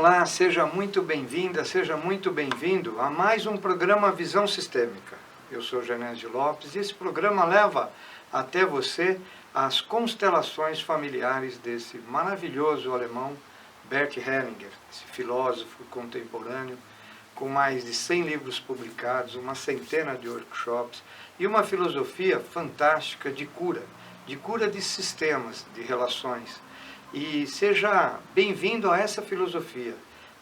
Olá, seja muito bem-vinda, seja muito bem-vindo a mais um programa Visão Sistêmica. Eu sou Genésio Lopes e esse programa leva até você as constelações familiares desse maravilhoso alemão Bert Hellinger, esse filósofo contemporâneo com mais de 100 livros publicados, uma centena de workshops e uma filosofia fantástica de cura de sistemas, de relações. E seja bem-vindo a essa filosofia.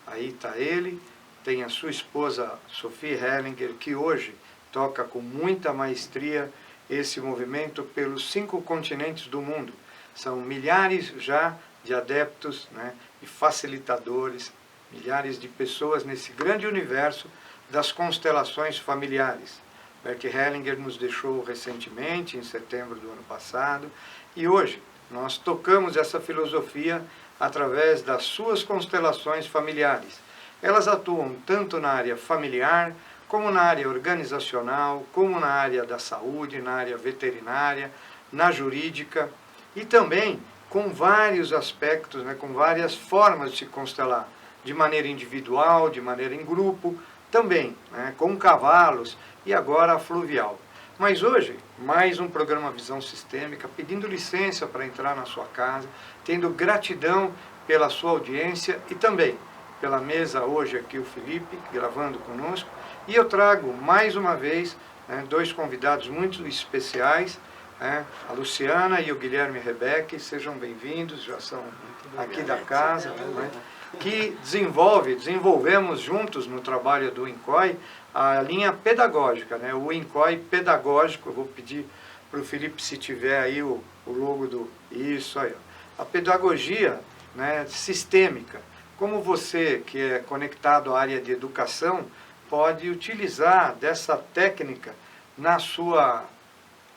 Aí está ele, tem a sua esposa Sophie Hellinger, que hoje toca com muita maestria esse movimento pelos 5 continentes do mundo. São milhares já de adeptos, né, e facilitadores, milhares de pessoas nesse grande universo das constelações familiares. Bert Hellinger nos deixou recentemente, em setembro do ano passado, e hoje nós tocamos essa filosofia através das suas constelações familiares. Elas atuam tanto na área familiar, como na área organizacional, como na área da saúde, na área veterinária, na jurídica, e também com vários aspectos, né, com várias formas de se constelar, de maneira individual, de maneira em grupo, também, né, com cavalos e agora a fluvial. Mas hoje, mais um programa Visão Sistêmica, pedindo licença para entrar na sua casa, tendo gratidão pela sua audiência e também pela mesa hoje aqui o Felipe, gravando conosco. E eu trago mais uma vez, né, 2 convidados muito especiais, né, a Luciana e o Guilherme Rebeque, sejam bem-vindos, já são aqui da casa, né, que desenvolvemos juntos no trabalho do INCOI a linha pedagógica, né? O INCOI pedagógico. Eu vou pedir para o Felipe, se tiver aí o logo do... Isso aí, ó. A pedagogia, né, sistêmica. Como você, que é conectado à área de educação, pode utilizar dessa técnica na sua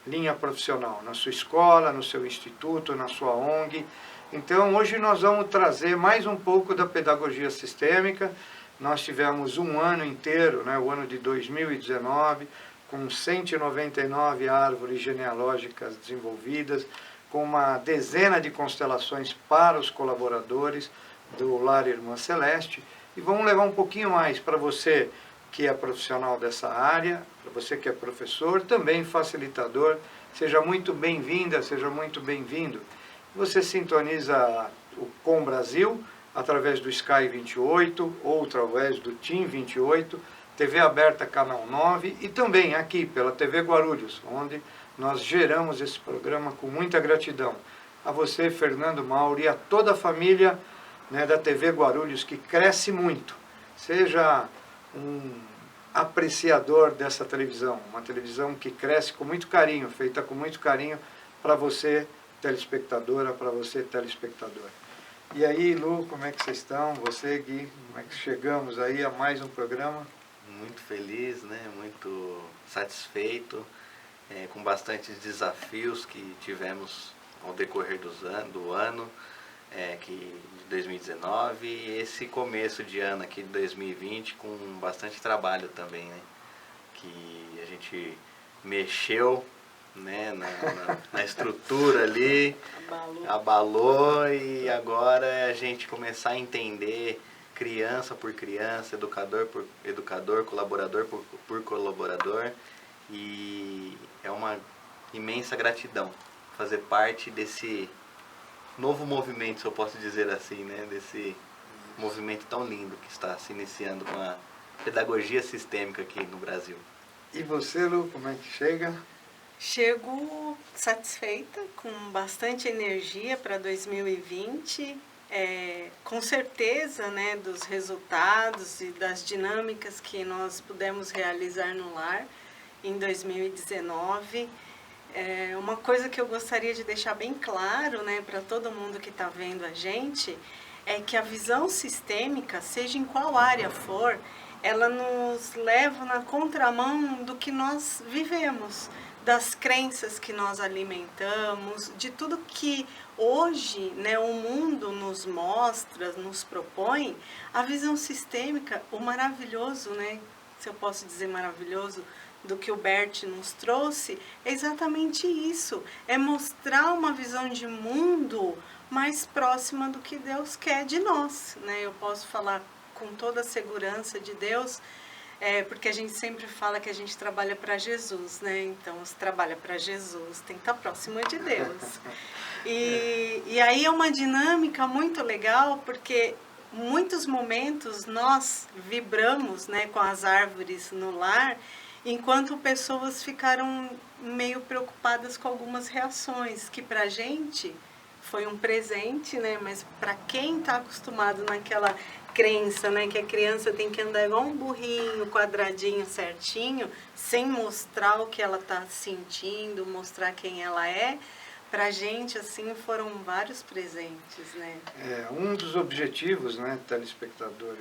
linha profissional, na sua escola, no seu instituto, na sua ONG. Então, hoje nós vamos trazer mais um pouco da pedagogia sistêmica. Nós tivemos um ano inteiro, né, o ano de 2019, com 199 árvores genealógicas desenvolvidas, com uma dezena de constelações para os colaboradores do Lar Irmã Celeste. E vamos levar um pouquinho mais para você que é profissional dessa área, para você que é professor, também facilitador. Seja muito bem-vinda, seja muito bem-vindo. Você sintoniza o Com Brasil através do Sky 28 ou através do TIM 28, TV aberta canal 9 e também aqui pela TV Guarulhos, onde nós geramos esse programa com muita gratidão. A você, Fernando Mauro, e a toda a família, né, da TV Guarulhos, que cresce muito. Seja um apreciador dessa televisão, uma televisão que cresce com muito carinho, feita com muito carinho para você, telespectadora, para você, telespectador. E aí, Lu, como é que vocês estão? Você, Gui, como é que chegamos aí a mais um programa? Muito feliz, né? Muito satisfeito, com bastantes desafios que tivemos ao decorrer do ano, de 2019, e esse começo de ano aqui de 2020 com bastante trabalho também, né? Que a gente mexeu, né, na estrutura ali, abalou, e agora é a gente começar a entender criança por criança, educador por educador, colaborador por colaborador, e é uma imensa gratidão fazer parte desse novo movimento, se eu posso dizer assim, né, desse movimento tão lindo que está se iniciando com a pedagogia sistêmica aqui no Brasil. E você, Lu, como é que chega? Chego satisfeita, com bastante energia para 2020, com certeza, né, dos resultados e das dinâmicas que nós pudemos realizar no lar em 2019. Uma coisa que eu gostaria de deixar bem claro, né, para todo mundo que está vendo a gente, é que a visão sistêmica, seja em qual área for, ela nos leva na contramão do que nós vivemos, das crenças que nós alimentamos, de tudo que hoje, né, o mundo nos mostra, nos propõe. A visão sistêmica, o maravilhoso, né, se eu posso dizer maravilhoso, do que o Bert nos trouxe, é exatamente isso. É mostrar uma visão de mundo mais próxima do que Deus quer de nós, né? Eu posso falar com toda a segurança de Deus, porque a gente sempre fala que a gente trabalha para Jesus, né? Então, se trabalha para Jesus, tem que estar próximo de Deus. E aí é uma dinâmica muito legal, porque muitos momentos nós vibramos, né, com as árvores no lar, enquanto pessoas ficaram meio preocupadas com algumas reações, que para a gente foi um presente, né? Mas para quem está acostumado naquela crença, né, que a criança tem que andar igual um burrinho, quadradinho, certinho, sem mostrar o que ela está sentindo, mostrar quem ela é, para a gente, assim, foram vários presentes, né? Um dos objetivos, né, telespectador,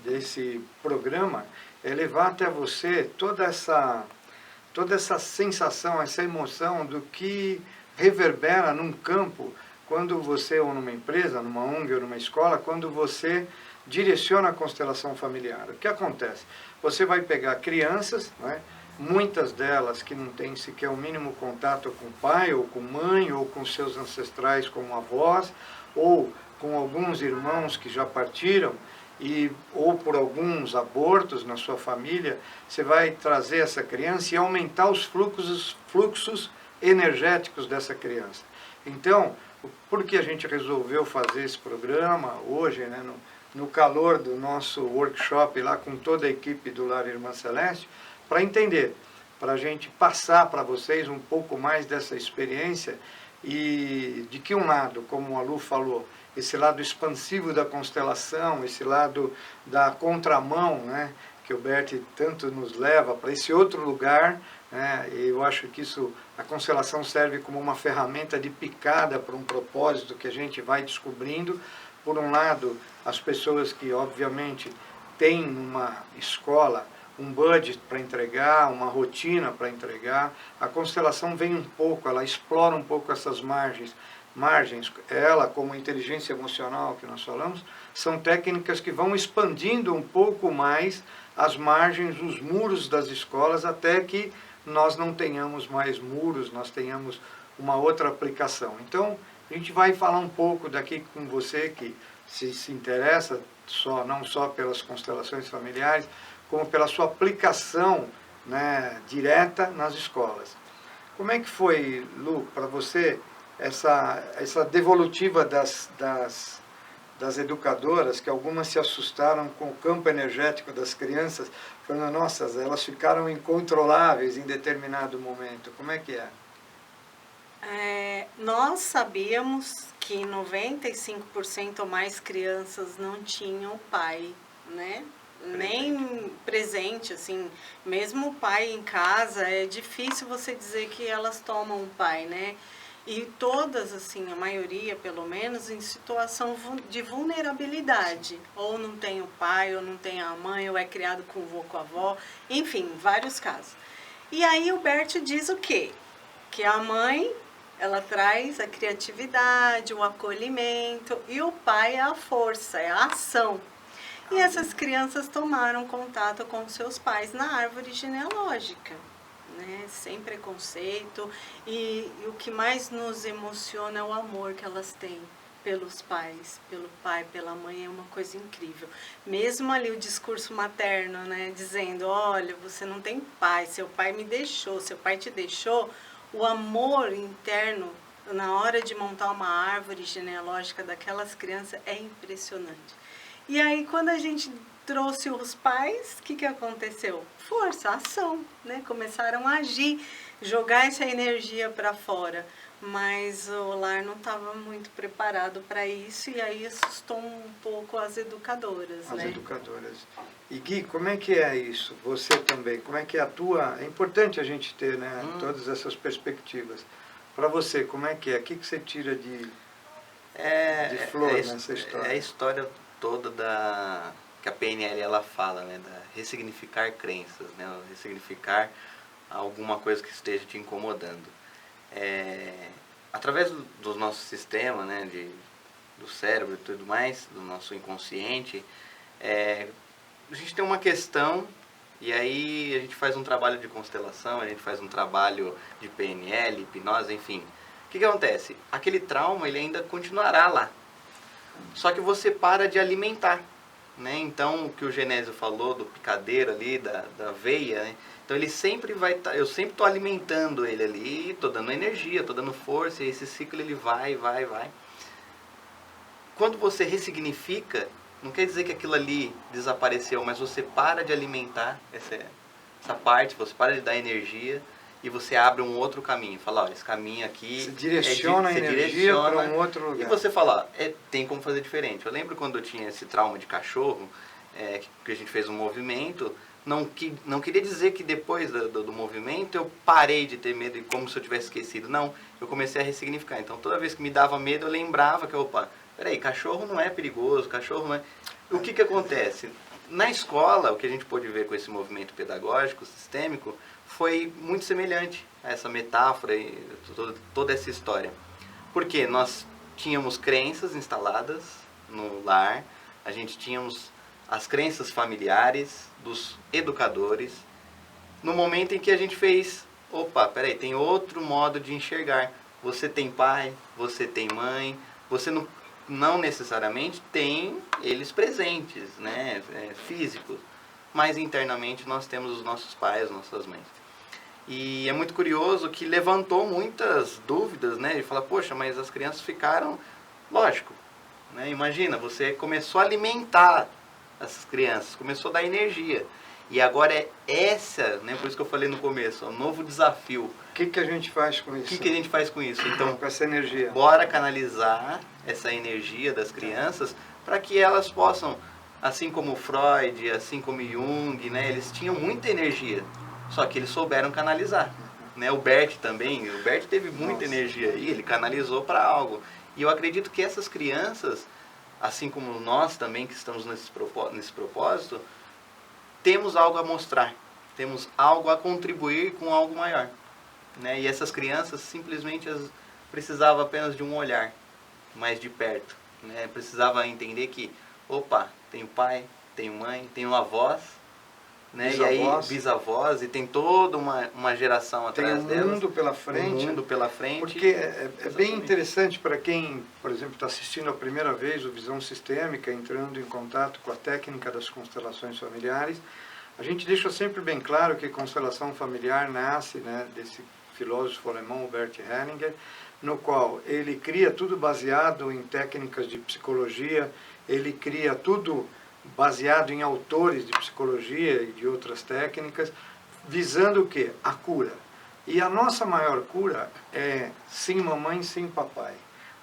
desse programa é levar até você toda essa sensação, essa emoção do que reverbera num campo quando você, ou numa empresa, numa ONG ou numa escola, quando você direciona a constelação familiar. O que acontece? Você vai pegar crianças, né, muitas delas que não têm sequer o mínimo contato com o pai, ou com mãe, ou com seus ancestrais como avós, ou com alguns irmãos que já partiram, ou por alguns abortos na sua família. Você vai trazer essa criança e aumentar os fluxos energéticos dessa criança. Então, por que a gente resolveu fazer esse programa hoje, né, no calor do nosso workshop lá com toda a equipe do Lar Irmã Celeste, para entender, para a gente passar para vocês um pouco mais dessa experiência e de que um lado, como a Lu falou, esse lado expansivo da constelação, esse lado da contramão, né, que o Bert tanto nos leva para esse outro lugar, né, eu acho que a constelação serve como uma ferramenta de picada para um propósito que a gente vai descobrindo. Por um lado, as pessoas que obviamente têm uma escola um budget para entregar, uma rotina para entregar, a constelação vem um pouco, ela explora um pouco essas margens, ela como inteligência emocional que nós falamos, são técnicas que vão expandindo um pouco mais as margens, os muros das escolas, até que nós não tenhamos mais muros, nós tenhamos uma outra aplicação. Então, a gente vai falar um pouco daqui com você que se interessa não só pelas constelações familiares, como pela sua aplicação, né, direta nas escolas. Como é que foi, Lu, para você, essa devolutiva das educadoras, que algumas se assustaram com o campo energético das crianças, falando, nossa, elas ficaram incontroláveis em determinado momento. Como é que é? Nós sabíamos que 95% ou mais crianças não tinham pai, né? Nem presente, assim, mesmo o pai em casa, é difícil você dizer que elas tomam um pai, né? E todas, assim, a maioria, pelo menos, em situação de vulnerabilidade. Ou não tem o pai, ou não tem a mãe, ou é criado com o vô, com a avó, enfim, vários casos. E aí o Bert diz o quê? Que a mãe, ela traz a criatividade, o acolhimento, e o pai é a força, é a ação. E essas crianças tomaram contato com seus pais na árvore genealógica, né? Sem preconceito. E o que mais nos emociona é o amor que elas têm pelos pais, pelo pai, pela mãe, é uma coisa incrível. Mesmo ali o discurso materno, né? Dizendo, olha, você não tem pai, seu pai me deixou, seu pai te deixou. O amor interno, na hora de montar uma árvore genealógica daquelas crianças, é impressionante. E aí, quando a gente trouxe os pais, o que aconteceu? Força, ação, né? Começaram a agir, jogar essa energia para fora. Mas o lar não estava muito preparado para isso, e aí assustou um pouco as educadoras, né? As educadoras. E Gui, como é que é isso? Você também, como é que é a tua... É importante a gente ter, né, todas essas perspectivas. Para você, como é que é? O que você tira de flor nessa história? É a história toda que a PNL ela fala, né, da ressignificar crenças, né, ressignificar alguma coisa que esteja te incomodando. Através do nosso sistema, né, do cérebro e tudo mais, do nosso inconsciente, a gente tem uma questão E aí a gente faz um trabalho de constelação, a gente faz um trabalho de PNL, hipnose, enfim. O que acontece? Aquele trauma, ele ainda continuará lá. Só que você para de alimentar, né? Então, o que o Genésio falou do picadeiro ali, da veia, né? Então ele sempre vai estar, eu sempre estou alimentando ele ali, estou dando energia, estou dando força, e esse ciclo ele vai. Quando você ressignifica, não quer dizer que aquilo ali desapareceu, mas você para de alimentar essa parte, você para de dar energia e você abre um outro caminho. Fala, olha, esse caminho aqui... Você direciona a energia para um outro lugar. E você fala, tem como fazer diferente. Eu lembro quando eu tinha esse trauma de cachorro, que a gente fez um movimento, não queria dizer que depois do movimento eu parei de ter medo e como se eu tivesse esquecido. Não, eu comecei a ressignificar. Então toda vez que me dava medo eu lembrava que, opa, peraí, cachorro não é perigoso, cachorro não é... O que acontece? Na escola, o que a gente pôde ver com esse movimento pedagógico, sistêmico, foi muito semelhante a essa metáfora e toda essa história. Porque nós tínhamos crenças instaladas no lar, a gente tínhamos as crenças familiares dos educadores, no momento em que a gente fez, opa, peraí, tem outro modo de enxergar. Você tem pai, você tem mãe, você não necessariamente tem eles presentes, né, físicos, mas internamente nós temos os nossos pais, nossas mães. E é muito curioso que levantou muitas dúvidas, né, de falar, poxa, mas as crianças ficaram, lógico, né, imagina, você começou a alimentar essas crianças, começou a dar energia, e agora né, por isso que eu falei no começo, é um novo desafio. O que a gente faz com isso? O que a gente faz com isso? Então, com essa energia. Bora canalizar essa energia das crianças para que elas possam, assim como Freud, assim como Jung, né, eles tinham muita energia, só que eles souberam canalizar. Né? O Bert também, o Bert teve muita energia aí, ele canalizou para algo. E eu acredito que essas crianças, assim como nós também que estamos nesse propósito, temos algo a mostrar, temos algo a contribuir com algo maior. Né? E essas crianças simplesmente precisavam apenas de um olhar mais de perto. Né? Precisava entender que, opa, tenho pai, tenho mãe, tenho avós, né? E aí bisavós, e tem toda uma geração atrás delas. Tem um mundo pela frente. Um mundo pela frente. Porque é bem interessante para quem, por exemplo, está assistindo a primeira vez o Visão Sistêmica, entrando em contato com a técnica das constelações familiares. A gente deixa sempre bem claro que constelação familiar nasce, né, desse filósofo alemão, Bert Hellinger, no qual ele cria tudo baseado em técnicas de psicologia, ele cria tudo baseado em autores de psicologia e de outras técnicas, visando o quê? A cura. E a nossa maior cura é sim mamãe, sim papai.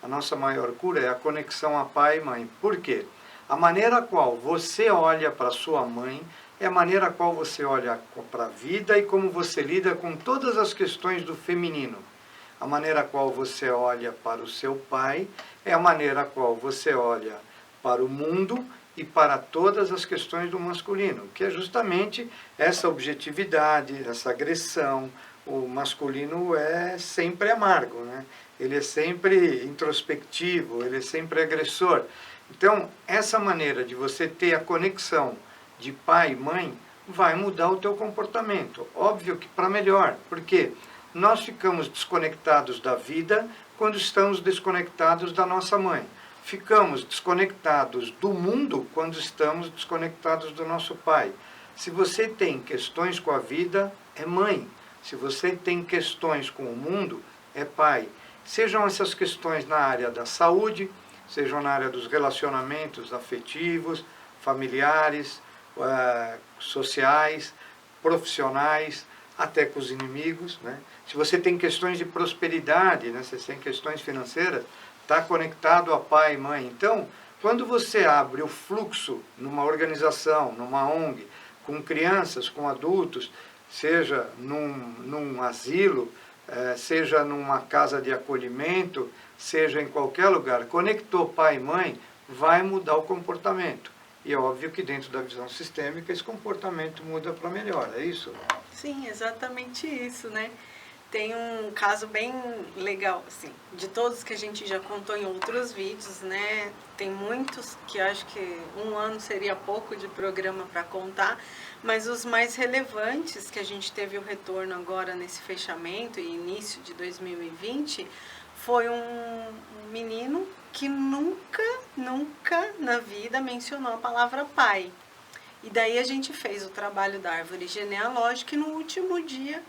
A nossa maior cura é a conexão a pai e mãe. Por quê? A maneira a qual você olha para sua mãe é a maneira a qual você olha para a vida e como você lida com todas as questões do feminino. A maneira a qual você olha para o seu pai é a maneira a qual você olha para o mundo e para todas as questões do masculino, que é justamente essa objetividade, essa agressão. O masculino é sempre amargo, né? Ele é sempre introspectivo, ele é sempre agressor. Então, essa maneira de você ter a conexão de pai e mãe vai mudar o teu comportamento. Óbvio que para melhor, porque nós ficamos desconectados da vida quando estamos desconectados da nossa mãe. Ficamos desconectados do mundo quando estamos desconectados do nosso pai. Se você tem questões com a vida, é mãe. Se você tem questões com o mundo, é pai. Sejam essas questões na área da saúde, sejam na área dos relacionamentos afetivos, familiares, sociais, profissionais, até com os inimigos, né? Se você tem questões de prosperidade, né? Se você tem questões financeiras, está conectado a pai e mãe. Então, quando você abre o fluxo numa organização, numa ONG, com crianças, com adultos, seja num asilo, seja numa casa de acolhimento, seja em qualquer lugar, conectou pai e mãe, vai mudar o comportamento. E é óbvio que dentro da visão sistêmica esse comportamento muda para melhor, é isso? Sim, exatamente isso, né? Tem um caso bem legal, assim, de todos que a gente já contou em outros vídeos, né? Tem muitos que acho que um ano seria pouco de programa para contar, Mas os mais relevantes, que a gente teve o retorno agora nesse fechamento e início de 2020, foi um menino que nunca na vida mencionou a palavra pai. E daí a gente fez o trabalho da árvore genealógica e no último dia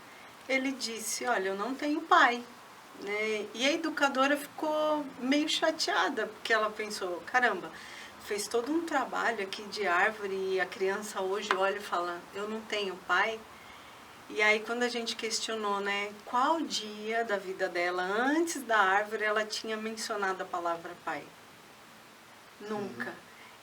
ele disse, olha, eu não tenho pai. Né? E a educadora ficou meio chateada, porque ela pensou, caramba, fez todo um trabalho aqui de árvore e a criança hoje olha e fala, eu não tenho pai. E aí quando a gente questionou, né, qual dia da vida dela, antes da árvore, ela tinha mencionado a palavra pai? Nunca.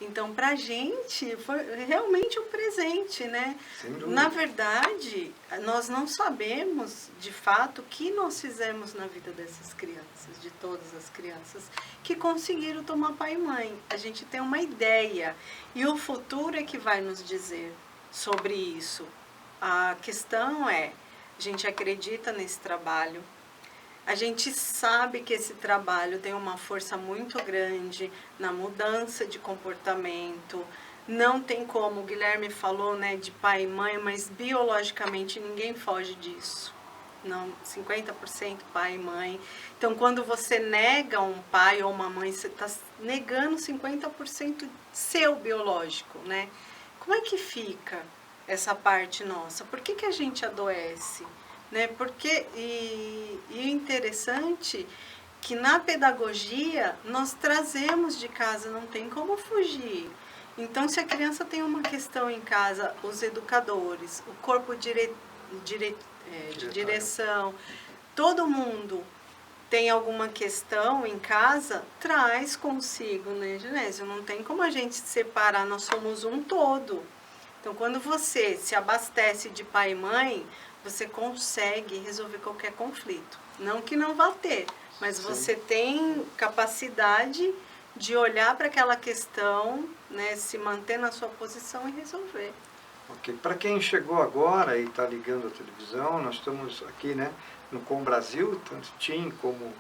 Então, para a gente, foi realmente um presente, né? Sem dúvida. Na verdade, nós não sabemos, de fato, o que nós fizemos na vida dessas crianças, de todas as crianças, que conseguiram tomar pai e mãe. A gente tem uma ideia. E o futuro é que vai nos dizer sobre isso. A questão é, a gente acredita nesse trabalho, a gente sabe que esse trabalho tem uma força muito grande na mudança de comportamento. Não tem como, o Guilherme falou, né, de pai e mãe, mas biologicamente ninguém foge disso. Não, 50% pai e mãe. Então, quando você nega um pai ou uma mãe, você está negando 50% seu biológico, né? Como é que fica essa parte nossa? Por que a gente adoece? Né? Porque, e o interessante que na pedagogia nós trazemos de casa, não tem como fugir. Então, se a criança tem uma questão em casa, os educadores, o corpo de direção, todo mundo tem alguma questão em casa, traz consigo, né, Genésio? Não tem como a gente separar, nós somos um todo. Então, quando você se abastece de pai e mãe, você consegue resolver qualquer conflito. Não que não vá ter, mas você tem capacidade de olhar para aquela questão, né, se manter na sua posição e resolver. Ok. Para quem chegou agora e está ligando a televisão, nós estamos aqui, né, no Com Brasil, tanto TIM como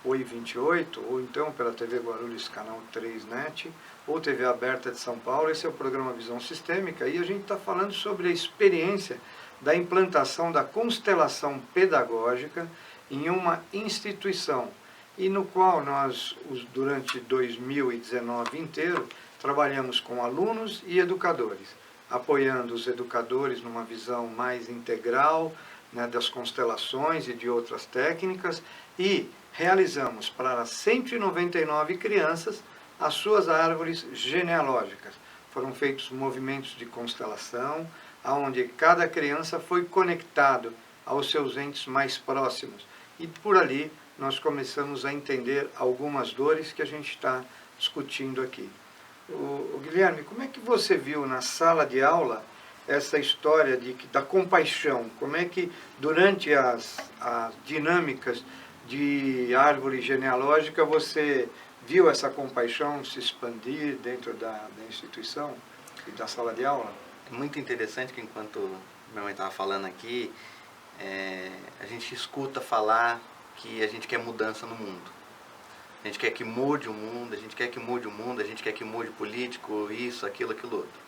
Oi 28, ou então pela TV Guarulhos, canal 3 NET, ou TV Aberta de São Paulo. Esse é o programa Visão Sistêmica e a gente está falando sobre a experiência da implantação da constelação pedagógica em uma instituição, e no qual nós, durante 2019 inteiro, trabalhamos com alunos e educadores, apoiando os educadores numa visão mais integral, né, das constelações e de outras técnicas, e realizamos para 199 crianças as suas árvores genealógicas. Foram feitos movimentos de constelação, onde cada criança foi conectado aos seus entes mais próximos. E por ali nós começamos a entender algumas dores que a gente está discutindo aqui. O Guilherme, como é que você viu na sala de aula essa história da compaixão? Como é que durante as dinâmicas de árvore genealógica você viu essa compaixão se expandir dentro da instituição e da sala de aula? É muito interessante que enquanto minha mãe estava falando aqui, a gente escuta falar que a gente quer mudança no mundo. A gente quer que mude o mundo, a gente quer que mude o mundo, a gente quer que mude o político, isso, aquilo, aquilo outro.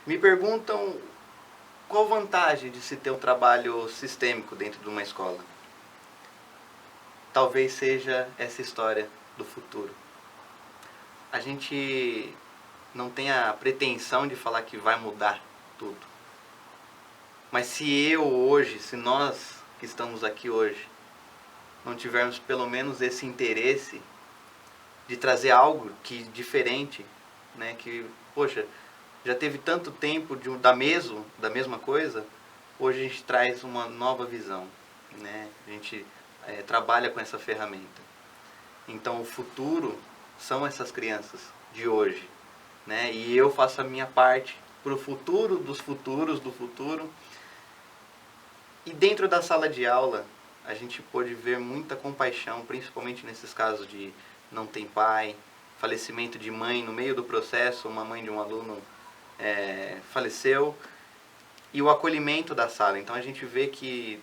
Me perguntam qual a vantagem de se ter um trabalho sistêmico dentro de uma escola. Talvez seja essa história do futuro. A gente não tem a pretensão de falar que vai mudar tudo. Mas se nós que estamos aqui hoje, não tivermos pelo menos esse interesse de trazer algo diferente, né, que, poxa, já teve tanto tempo da mesma coisa, hoje a gente traz uma nova visão, né, a gente trabalha com essa ferramenta. Então o futuro são essas crianças de hoje, né? E eu faço a minha parte para o futuro dos futuros do futuro. E dentro da sala de aula, a gente pôde ver muita compaixão, principalmente nesses casos de não tem pai, falecimento de mãe no meio do processo, uma mãe de um aluno faleceu, e o acolhimento da sala. Então a gente vê que,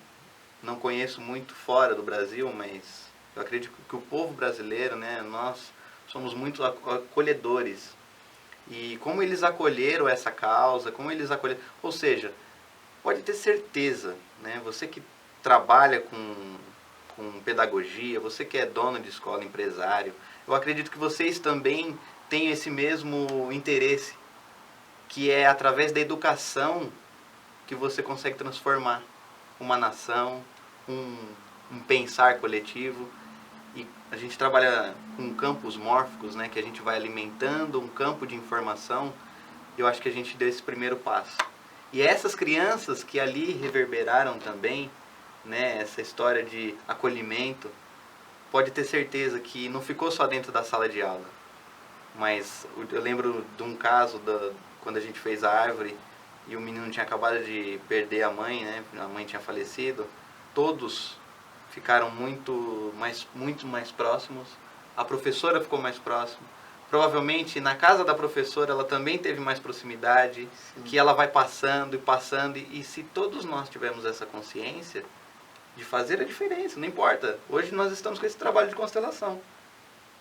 não conheço muito fora do Brasil, mas eu acredito que o povo brasileiro, né, nós somos muito acolhedores. E como eles acolheram essa causa, ou seja, pode ter certeza, né? Você que trabalha com pedagogia, você que é dono de escola, empresário, eu acredito que vocês também têm esse mesmo interesse, que é através da educação que você consegue transformar uma nação, um pensar coletivo. E a gente trabalha com campos mórficos, né, que a gente vai alimentando um campo de informação. Eu acho que a gente deu esse primeiro passo. E essas crianças que ali reverberaram também, né, essa história de acolhimento, pode ter certeza que não ficou só dentro da sala de aula. Mas eu lembro de um caso quando a gente fez a árvore e o menino tinha acabado de perder a mãe, né, a mãe tinha falecido. Todos ficaram muito mais próximos, a professora ficou mais próxima. Provavelmente na casa da professora ela também teve mais proximidade, sim, que ela vai passando, e se todos nós tivermos essa consciência de fazer a diferença, não importa. Hoje nós estamos com esse trabalho de constelação.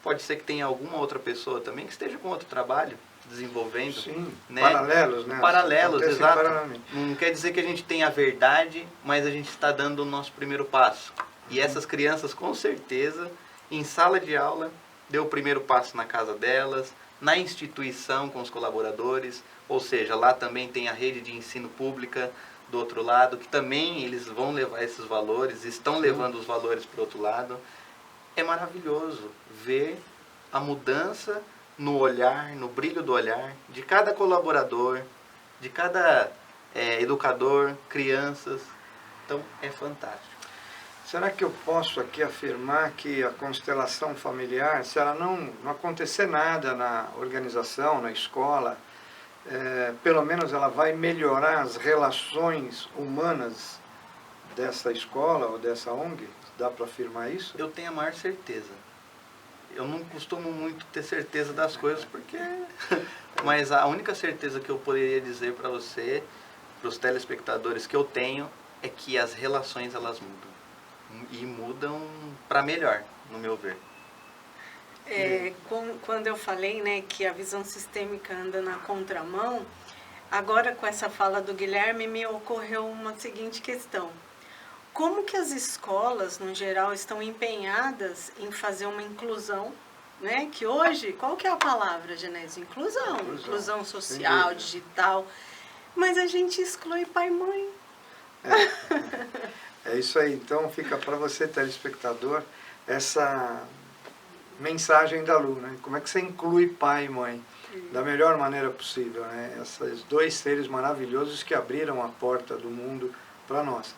Pode ser que tenha alguma outra pessoa também que esteja com outro trabalho, desenvolvendo. Sim, né? Paralelos, né? Paralelos, exato. Paralelamente. Não quer dizer que a gente tenha a verdade, mas a gente está dando o nosso primeiro passo. E essas crianças, com certeza, em sala de aula, deu o primeiro passo na casa delas, na instituição com os colaboradores, ou seja, lá também tem a rede de ensino pública do outro lado, que também eles vão levar esses valores, estão levando os valores para o outro lado. É maravilhoso ver a mudança no olhar, no brilho do olhar de cada colaborador, de cada educador, crianças. Então, é fantástico. Será que eu posso aqui afirmar que a constelação familiar, se ela não acontecer nada na organização, na escola, pelo menos ela vai melhorar as relações humanas dessa escola ou dessa ONG? Dá para afirmar isso? Eu tenho a maior certeza. Eu não costumo muito ter certeza das coisas, porque... Mas a única certeza que eu poderia dizer para você, para os telespectadores que eu tenho, é que as relações elas mudam. E mudam para melhor, no meu ver. Quando eu falei, né, que a visão sistêmica anda na contramão, agora com essa fala do Guilherme me ocorreu uma seguinte questão. Como que as escolas, no geral, estão empenhadas em fazer uma inclusão, né? Que hoje, qual que é a palavra, Genésio? Inclusão. Inclusão social, digital. Mas a gente exclui pai e mãe. É isso aí. Então, fica para você, telespectador, essa mensagem da Lu, né? Como é que você inclui pai e mãe da melhor maneira possível, né? Esses dois seres maravilhosos que abriram a porta do mundo para nós.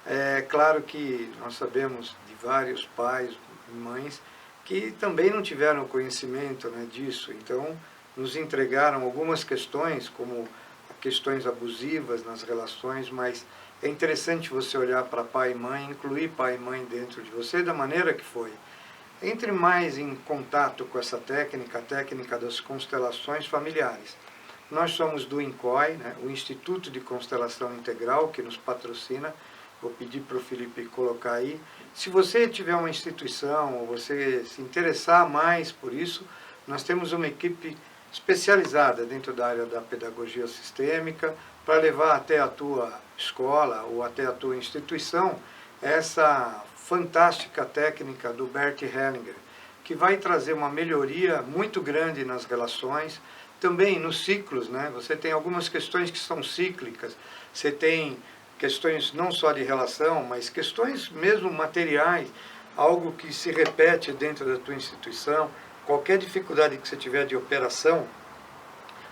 É claro que nós sabemos de vários pais e mães que também não tiveram conhecimento, né, disso, então nos entregaram algumas questões, como questões abusivas nas relações, mas é interessante você olhar para pai e mãe, incluir pai e mãe dentro de você da maneira que foi. Entre mais em contato com essa técnica, a técnica das constelações familiares. Nós somos do INCOI, né, o Instituto de Constelação Integral, que nos patrocina. Vou pedir para o Felipe colocar aí. Se você tiver uma instituição ou você se interessar mais por isso, nós temos uma equipe especializada dentro da área da pedagogia sistêmica para levar até a tua escola ou até a tua instituição essa fantástica técnica do Bert Hellinger, que vai trazer uma melhoria muito grande nas relações, também nos ciclos, né? Você tem algumas questões que são cíclicas, você tem questões não só de relação, mas questões mesmo materiais, algo que se repete dentro da tua instituição. Qualquer dificuldade que você tiver de operação,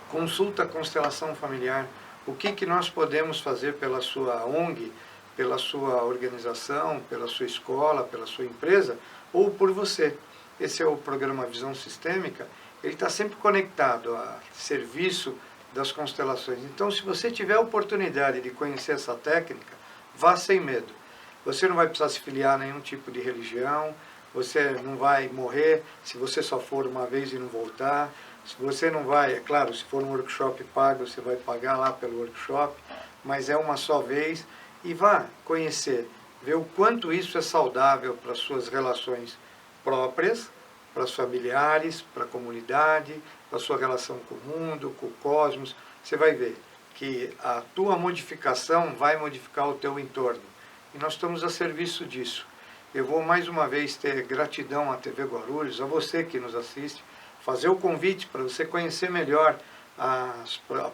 consulta a constelação familiar. O que nós podemos fazer pela sua ONG, pela sua organização, pela sua escola, pela sua empresa, ou por você. Esse é o programa Visão Sistêmica, ele está sempre conectado a serviço das constelações. Então, se você tiver a oportunidade de conhecer essa técnica, vá sem medo. Você não vai precisar se filiar a nenhum tipo de religião, você não vai morrer se você só for uma vez e não voltar, se você não vai, é claro, se for um workshop pago, você vai pagar lá pelo workshop, mas é uma só vez, e vá conhecer, ver o quanto isso é saudável para as suas relações próprias, para os familiares, para a comunidade, a sua relação com o mundo, com o cosmos, você vai ver que a tua modificação vai modificar o teu entorno. E nós estamos a serviço disso. Eu vou mais uma vez ter gratidão à TV Guarulhos, a você que nos assiste, fazer o convite para você conhecer melhor a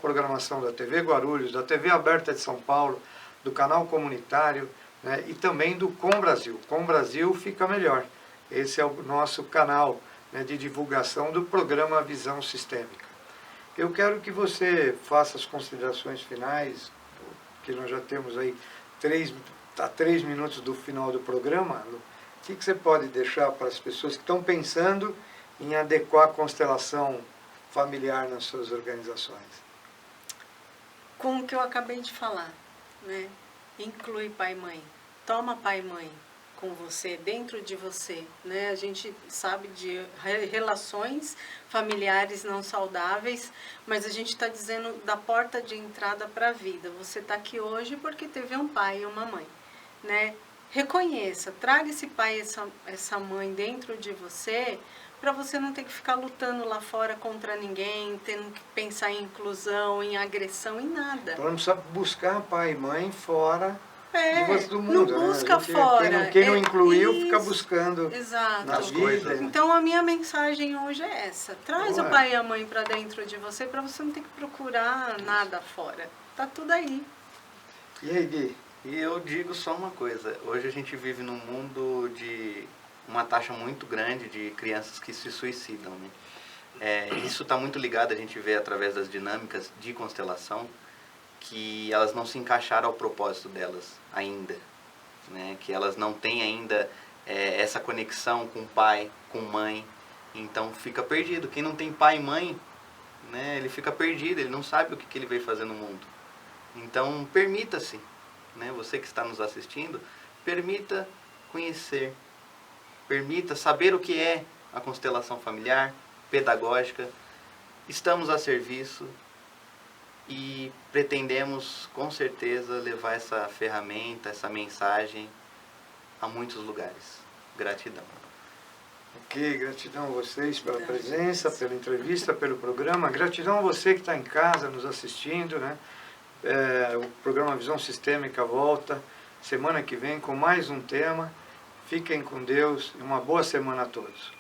programação da TV Guarulhos, da TV Aberta de São Paulo, do canal comunitário, né, e também do Com Brasil. Com Brasil fica melhor. Esse é o nosso canal, né, de divulgação do programa Visão Sistêmica. Eu quero que você faça as considerações finais, que nós já temos aí 3 minutos do final do programa. O que você pode deixar para as pessoas que estão pensando em adequar a constelação familiar nas suas organizações? Com o que eu acabei de falar, né? Inclui pai e mãe. Toma pai e mãe com você, dentro de você, né? A gente sabe de relações familiares não saudáveis, mas a gente está dizendo da porta de entrada para a vida. Você está aqui hoje porque teve um pai e uma mãe, né? Reconheça, traga esse pai e essa mãe dentro de você, para você não ter que ficar lutando lá fora contra ninguém, tendo que pensar em inclusão, em agressão, em nada. Então não precisa buscar pai e mãe fora do não mundo. busca né? fora. Quem não incluiu isso, fica buscando exato. na vida. Então a minha mensagem hoje é essa. Traz Ué. o pai e a mãe para dentro de você, para você não ter que procurar nada fora. Tá tudo aí. E aí, Gui? E eu digo só uma coisa, hoje a gente vive num mundo de uma taxa muito grande de crianças que se suicidam, né? Isso está muito ligado, a gente vê através das dinâmicas de constelação, que elas não se encaixaram ao propósito delas ainda, né? Que elas não têm ainda essa conexão com pai, com mãe, então fica perdido. Quem não tem pai e mãe, né, ele fica perdido, ele não sabe o que ele veio fazer no mundo. Então permita-se, né, você que está nos assistindo, permita conhecer, permita saber o que é a constelação familiar, pedagógica. Estamos a serviço e pretendemos com certeza levar essa ferramenta, essa mensagem a muitos lugares. Gratidão. Ok, gratidão a vocês pela presença, pela entrevista, pelo programa. Gratidão a você que está em casa nos assistindo, né? O programa Visão Sistêmica volta semana que vem com mais um tema. Fiquem com Deus e uma boa semana a todos.